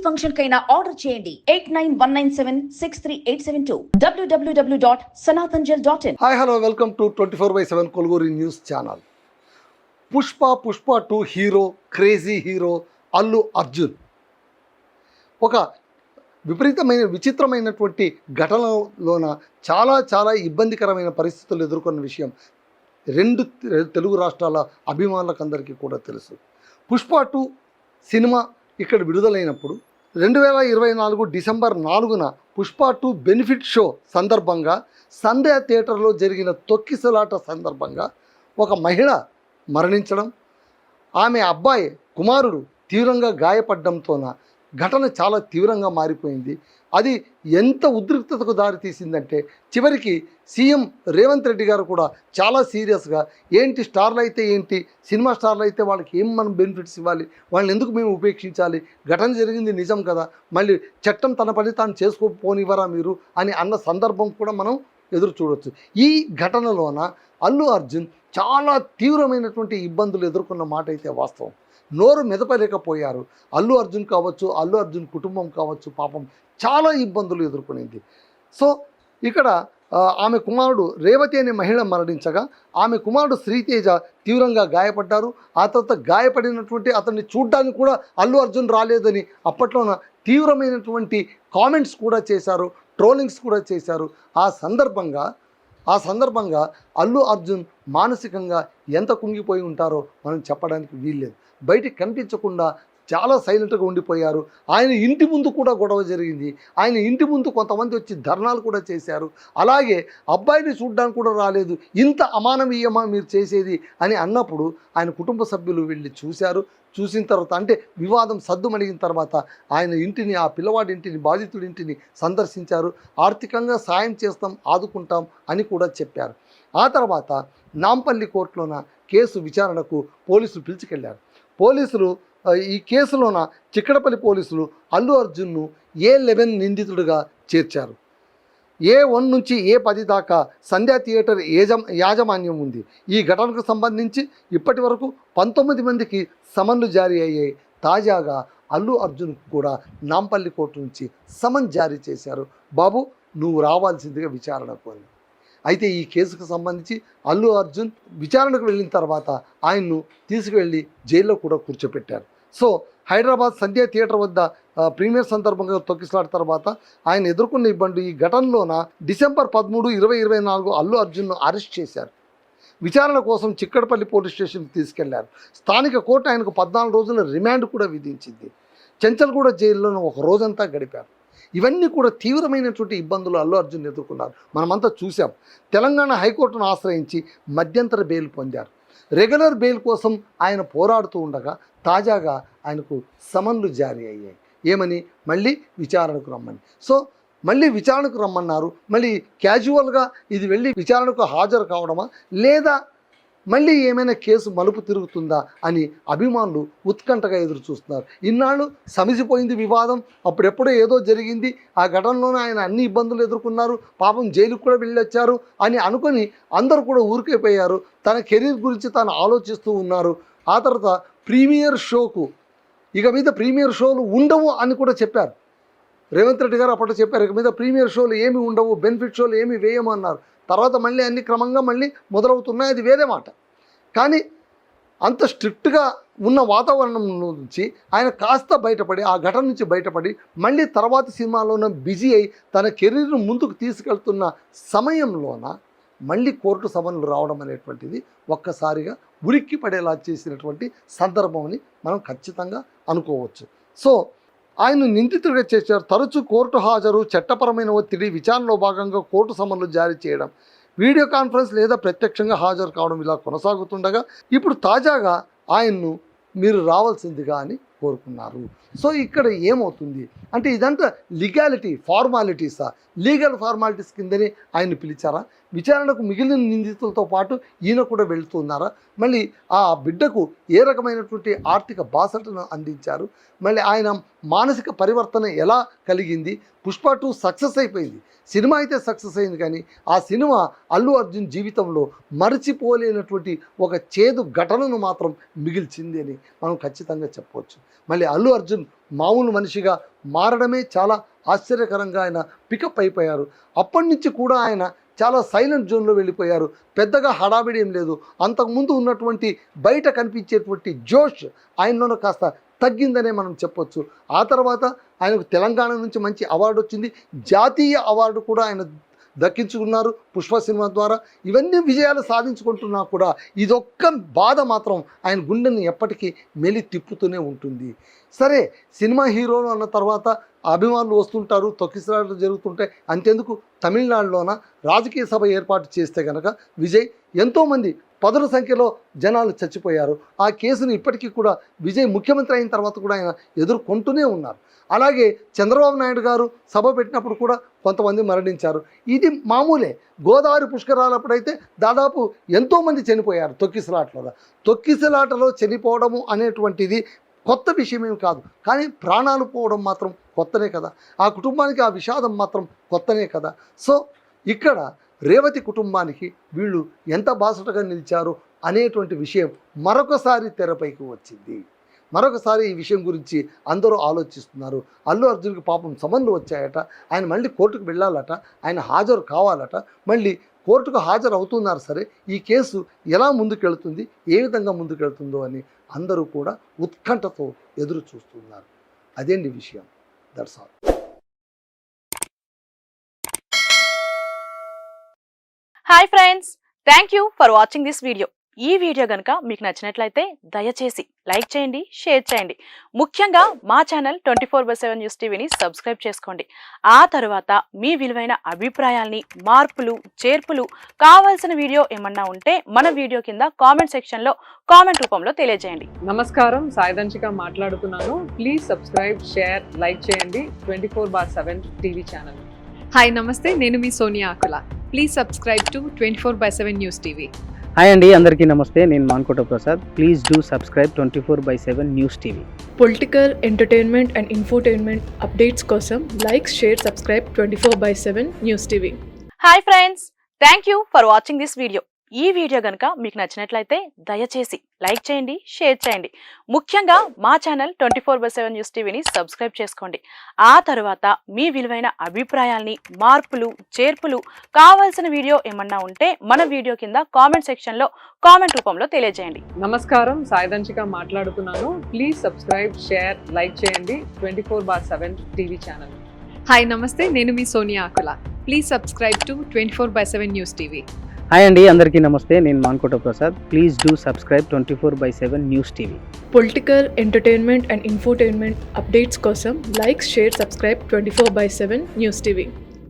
Function కైనా order చేయండి 8919763872 www.sanatanjal.in. Hi hello welcome to 24/7 కొలుగురి news channel. Pushpa 2 hero, crazy hero Allu Arjun ఒక విచిత్రమైనటువంటి ఘటనలోన చాలా ఇబ్బందికరమైన పరిస్థితులు ఎదుర్కొన్న విషయం రెండు తెలుగు రాష్ట్రాల అభిమానులకందరికీ కూడా తెలుసు. పుష్ప 2 సినిమా ఇక్కడ విడుదలైనప్పుడు 2024 డిసెంబర్ 4న పుష్ప 2 బెనిఫిట్ షో సందర్భంగా సంధ్యా థియేటర్లో జరిగిన తొక్కిసలాట సందర్భంగా ఒక మహిళ మరణించడం, ఆమె అబ్బాయి కుమారుడు తీవ్రంగా గాయపడడంతోన ఘటన చాలా తీవ్రంగా మారిపోయింది. అది ఎంత ఉద్రిక్తతకు దారితీసిందంటే చివరికి సీఎం రేవంత్ రెడ్డి గారు కూడా చాలా సీరియస్గా ఏంటి స్టార్లు అయితే ఏంటి, సినిమా స్టార్లు అయితే వాళ్ళకి ఏం మనం బెనిఫిట్స్ ఇవ్వాలి, వాళ్ళని ఎందుకు మేము ఉపేక్షించాలి, ఘటన జరిగింది నిజం కదా, మళ్ళీ చట్టం తన పని తాను చేసుకోపోనివ్వరా మీరు అని అన్న సందర్భం కూడా మనం ఎదురు చూడవచ్చు. ఈ ఘటనలోన అల్లు అర్జున్ చాలా తీవ్రమైనటువంటి ఇబ్బందులు ఎదుర్కొన్న మాట అయితే వాస్తవం. నోరు మెదపలేకపోయారు. అల్లు అర్జున్ కావచ్చు, అల్లు అర్జున్ కుటుంబం కావచ్చు, పాపం చాలా ఇబ్బందులు ఎదుర్కొనింది. సో ఇక్కడ ఆమె కుమారుడు రేవతి అనే మహిళ మరణించగా ఆమె కుమారుడు శ్రీతేజ తీవ్రంగా గాయపడ్డారు. ఆ తర్వాత గాయపడినటువంటి అతన్ని చూడ్డానికి కూడా అల్లు అర్జున్ రాలేదని అప్పట్లోన తీవ్రమైనటువంటి కామెంట్స్ కూడా చేశారు, ట్రోలింగ్స్ కూడా చేశారు. ఆ సందర్భంగా అల్లు అర్జున్ మానసికంగా ఎంత కుంగిపోయి ఉంటారో మనం చెప్పడానికి వీల్లేదు. బయటికి కనిపించకుండా చాలా సైలెంట్గా ఉండిపోయారు. ఆయన ఇంటి ముందు కూడా గొడవ జరిగింది. ఆయన ఇంటి ముందు కొంతమంది వచ్చి ధర్నాలు కూడా చేశారు. అలాగే అబ్బాయిని చూడ్డానికి కూడా రాలేదు, ఇంత అమానవీయమా మీరు చేసేది అని అన్నప్పుడు ఆయన కుటుంబ సభ్యులు వెళ్ళి చూశారు. చూసిన తర్వాత అంటే వివాదం సద్దుమణిగిన తర్వాత ఆయన ఇంటిని, ఆ పిల్లవాడి ఇంటిని, బాధితుడి ఇంటిని సందర్శించారు. ఆర్థికంగా సాయం చేస్తాం, ఆదుకుంటాం అని కూడా చెప్పారు. ఆ తర్వాత నాంపల్లి కోర్టులోన కేసు విచారణకు పోలీసులు పిలుచుకెళ్లారు. పోలీసులు ఈ కేసులోన చిక్కడపల్లి పోలీసులు అల్లు అర్జున్ను A11 నిందితుడిగా చేర్చారు. A1 నుంచి A10 దాకా సంధ్యా థియేటర్ యాజమాన్యం ఉంది. ఈ ఘటనకు సంబంధించి ఇప్పటి వరకు 19 మందికి సమన్లు జారీ అయ్యాయి. తాజాగా అల్లు అర్జున్కు కూడా నాంపల్లి కోర్టు నుంచి సమన్ జారీ చేశారు. బాబు నువ్వు రావాల్సిందిగా విచారణకు అని. అయితే ఈ కేసుకు సంబంధించి అల్లు అర్జున్ విచారణకు వెళ్ళిన తర్వాత ఆయన్ను తీసుకువెళ్ళి జైల్లో కూడా కూర్చోపెట్టారు. సో హైదరాబాద్ సంధ్యా థియేటర్ వద్ద ప్రీమియర్ సందర్భంగా తొక్కిసలాట తర్వాత ఆయన ఎదుర్కొన్న ఇబ్బంది ఈ ఘటనలోన డిసెంబర్ 13, 2024 అల్లు అర్జున్ను అరెస్ట్ చేశారు. విచారణ కోసం చిక్కడపల్లి పోలీస్ స్టేషన్కి తీసుకెళ్లారు. స్థానిక కోర్టు ఆయనకు 14 రోజుల రిమాండ్ కూడా విధించింది. చెంచల్గూడ జైల్లోనూ ఒక రోజంతా గడిపారు. ఇవన్నీ కూడా తీవ్రమైనటువంటి ఇబ్బందులు అల్లు అర్జున్ ఎదుర్కొన్నారు. మనమంతా చూసాం. తెలంగాణ హైకోర్టును ఆశ్రయించి మధ్యంతర బెయిల్ పొందారు. రెగ్యులర్ బెయిల్ కోసం ఆయన పోరాడుతూ ఉండగా తాజాగా ఆయనకు సమన్లు జారీ అయ్యాయి. ఏమని? మళ్ళీ విచారణకు రమ్మని. సో మళ్ళీ విచారణకు రమ్మన్నారు. మళ్ళీ క్యాజువల్గా ఇది వెళ్ళి విచారణకు హాజరు కావడమా లేదా మళ్ళీ ఏమైనా కేసు మలుపు తిరుగుతుందా అని అభిమానులు ఉత్కంఠగా ఎదురు చూస్తున్నారు. ఇన్నాళ్ళు సమిసిపోయింది వివాదం, అప్పుడెప్పుడో ఏదో జరిగింది, ఆ ఘటనలోనే ఆయన అన్ని ఇబ్బందులు ఎదుర్కొన్నారు, పాపం జైలుకు కూడా వెళ్ళొచ్చారు అని అనుకొని అందరూ కూడా ఊరికైపోయారు. తన కెరీర్ గురించి తాను ఆలోచిస్తూ ఉన్నారు. ఆ తర్వాత ప్రీమియర్ షోకు ఇక మీద ప్రీమియర్ షోలు ఉండవు అని కూడా చెప్పారు. రేవంత్ రెడ్డి గారు అప్పట్లో చెప్పారు, ఇక మీద ప్రీమియర్ షోలు ఏమి ఉండవు, బెనిఫిట్ షోలు ఏమి వేయమన్నారు. తర్వాత మళ్ళీ అన్ని క్రమంగా మళ్ళీ మొదలవుతున్నాయి, అది వేరే మాట. కానీ అంత స్ట్రిక్ట్గా ఉన్న వాతావరణం నుంచి ఆయన కాస్త బయటపడి, ఆ ఘటన నుంచి బయటపడి మళ్ళీ తర్వాత సినిమాలోన బిజీ అయి తన కెరీర్ను ముందుకు తీసుకెళ్తున్న సమయంలోన మళ్ళీ కోర్టు సమన్లు రావడం అనేటువంటిది ఒక్కసారిగా ఉలిక్కి పడేలా చేసినటువంటి సందర్భం అని మనం ఖచ్చితంగా అనుకోవచ్చు. సో ఆయన నిందితుడిగా చేశారు. తరచూ కోర్టు హాజరు, చట్టపరమైన ఒత్తిడి, విచారణలో భాగంగా కోర్టు సమన్లు జారీ చేయడం, వీడియో కాన్ఫరెన్స్ లేదా ప్రత్యక్షంగా హాజరు కావడం ఇలా కొనసాగుతుండగా ఇప్పుడు తాజాగా ఆయన్ను మీరు రావాల్సిందిగా అని కోరుకున్నారు. సో ఇక్కడ ఏమవుతుంది అంటే ఇదంతా లీగాలిటీ ఫార్మాలిటీసా, లీగల్ ఫార్మాలిటీస్ కిందనే ఆయన్ని పిలిచారా? విచారణకు మిగిలిన నిందితులతో పాటు ఈయన కూడా వెళుతున్నారా? మళ్ళీ ఆ బిడ్డకు ఏ రకమైనటువంటి ఆర్థిక బాసటను అందించారు? మళ్ళీ ఆయన మానసిక పరివర్తన ఎలా కలిగింది? పుష్ప 2 సక్సెస్ అయిపోయింది, సినిమా అయితే సక్సెస్ అయింది, కానీ ఆ సినిమా అల్లు అర్జున్ జీవితంలో మరచిపోలేనటువంటి ఒక చేదు ఘటనను మాత్రం మిగిల్చింది అని మనం ఖచ్చితంగా చెప్పవచ్చు. మళ్ళీ అల్లు అర్జున్ మామూలు మనిషిగా మారడమే చాలా ఆశ్చర్యకరంగా ఆయన పికప్ అయిపోయారు. అప్పటి నుంచి కూడా ఆయన చాలా సైలెంట్ జోన్లో వెళ్ళిపోయారు. పెద్దగా హడావిడి ఏం లేదు. అంతకుముందు ఉన్నటువంటి బయట కనిపించేటువంటి జోష్ ఆయనలోనూ కాస్త తగ్గిందనే మనం చెప్పొచ్చు. ఆ తర్వాత ఆయనకు తెలంగాణ నుంచి మంచి అవార్డు వచ్చింది. జాతీయ అవార్డు కూడా ఆయన దక్కించుకున్నారు పుష్ప సినిమా ద్వారా. ఇవన్నీ విజయాలు సాధించుకుంటున్నా కూడా ఇదొక్క బాధ మాత్రం ఆయన గుండెని ఎప్పటికీ మెలి తిప్పుతూనే ఉంటుంది. సరే, సినిమా హీరోలు అన్న తర్వాత అభిమానులు వస్తుంటారు, తొక్కిసలాటలు జరుగుతుంటాయి. అంతెందుకు, తమిళనాడులోన రాజకీయ సభ ఏర్పాటు చేస్తే కనుక విజయ్ ఎంతోమంది పదుల సంఖ్యలో జనాలు చచ్చిపోయారు. ఆ కేసును ఇప్పటికీ కూడా విజయ్ ముఖ్యమంత్రి అయిన తర్వాత కూడా ఆయన ఎదుర్కొంటూనే ఉన్నారు. అలాగే చంద్రబాబు నాయుడు గారు సభ పెట్టినప్పుడు కూడా కొంతమంది మరణించారు. ఇది మామూలే. గోదావరి పుష్కరాలప్పుడైతే దాదాపు ఎంతోమంది చనిపోయారు తొక్కిసలాటలో. తొక్కిసలాటలో చనిపోవడము అనేటువంటిది కొత్త విషయమేమి కాదు, కానీ ప్రాణాలు పోవడం మాత్రం కొత్తనే కదా. ఆ కుటుంబానికి ఆ విషాదం మాత్రం కొత్తనే కదా. సో ఇక్కడ రేవతి కుటుంబానికి వీళ్ళు ఎంత బాసటగా నిలిచారు అనేటువంటి విషయం మరొకసారి తెరపైకి వచ్చింది. మరొకసారి ఈ విషయం గురించి అందరూ ఆలోచిస్తున్నారు. అల్లు అర్జున్కి పాపం సమన్లు వచ్చాయట, ఆయన మళ్ళీ కోర్టుకు వెళ్ళాలట, ఆయన హాజరు కావాలట. మళ్ళీ కోర్టుకు హాజరు అవుతున్నారు. సరే, ఈ కేసు ఎలా ముందుకెళ్తుంది, ఏ విధంగా ముందుకెళ్తుందో అని అందరూ కూడా ఉత్కంఠతో ఎదురు చూస్తున్నారు. అదేంటి విషయం. That's all. Hi friends, thank you for watching this video. ఈ వీడియో కనుక మీకు నచ్చినట్లయితే దయచేసి లైక్ చేయండి, షేర్ చేయండి. ముఖ్యంగా మా ఛానల్ 24/7 న్యూస్ టీవీని సబ్స్క్రైబ్ చేసుకోండి. ఆ తర్వాత మీ విలువైన అభిప్రాయాల్ని, మార్పులు, చేర్పులు, కావాల్సిన వీడియో ఏమన్నా ఉంటే మన వీడియో కింద కామెంట్ సెక్షన్లో కామెంట్ రూపంలో తెలియజేయండి. నమస్కారం, సాయిదంచిక మాట్లాడుతున్నాను. ప్లీజ్ సబ్స్క్రైబ్, షేర్, లైక్ చేయండి 24/7 టీవీ ఛానల్. హాయ్ నమస్తే, నేను మీ Sonia Akula. Please subscribe to 24/7 news TV. Hi అండి, అందరికీ నమస్తే. నేను Mankota Prasad. Please do subscribe 24/7 news TV. Political, entertainment and infotainment updates కోసం like, share, subscribe 24/7 news TV. Hi friends, thank you for watching this video. ఈ video కనుక మీకు నచ్చినట్లయితే దయచేసి లైక్ చేయండి, షేర్ చేయండి. ముఖ్యంగా మా ఛానల్ 24/7 న్యూస్ టీవీని సబ్స్క్రైబ్ చేసుకోండి. ఆ తర్వాత మీ విలువైన అభిప్రాయాల్ని, మార్పులు, చేర్పులు, కావాల్సిన వీడియో ఏమన్నా ఉంటే మన వీడియో కింద కామెంట్ సెక్షన్లో కామెంట్ రూపంలో తెలియజేయండి. నమస్కారం, సాయిదంచిక మాట్లాడుతున్నాను. ప్లీజ్ సబ్స్క్రైబ్, షేర్, లైక్ చేయండి 24/7 టీవీ ఛానల్. హాయ్ నమస్తే, నేను మీ Sonia Akula. Please subscribe to 24/7 news TV. Hi అండి, అందరికీ నమస్తే. నేను Mankota Prasad. Please do subscribe 24/7 news TV. Political, entertainment and infotainment updates కోసం like, share, subscribe 24/7 news TV.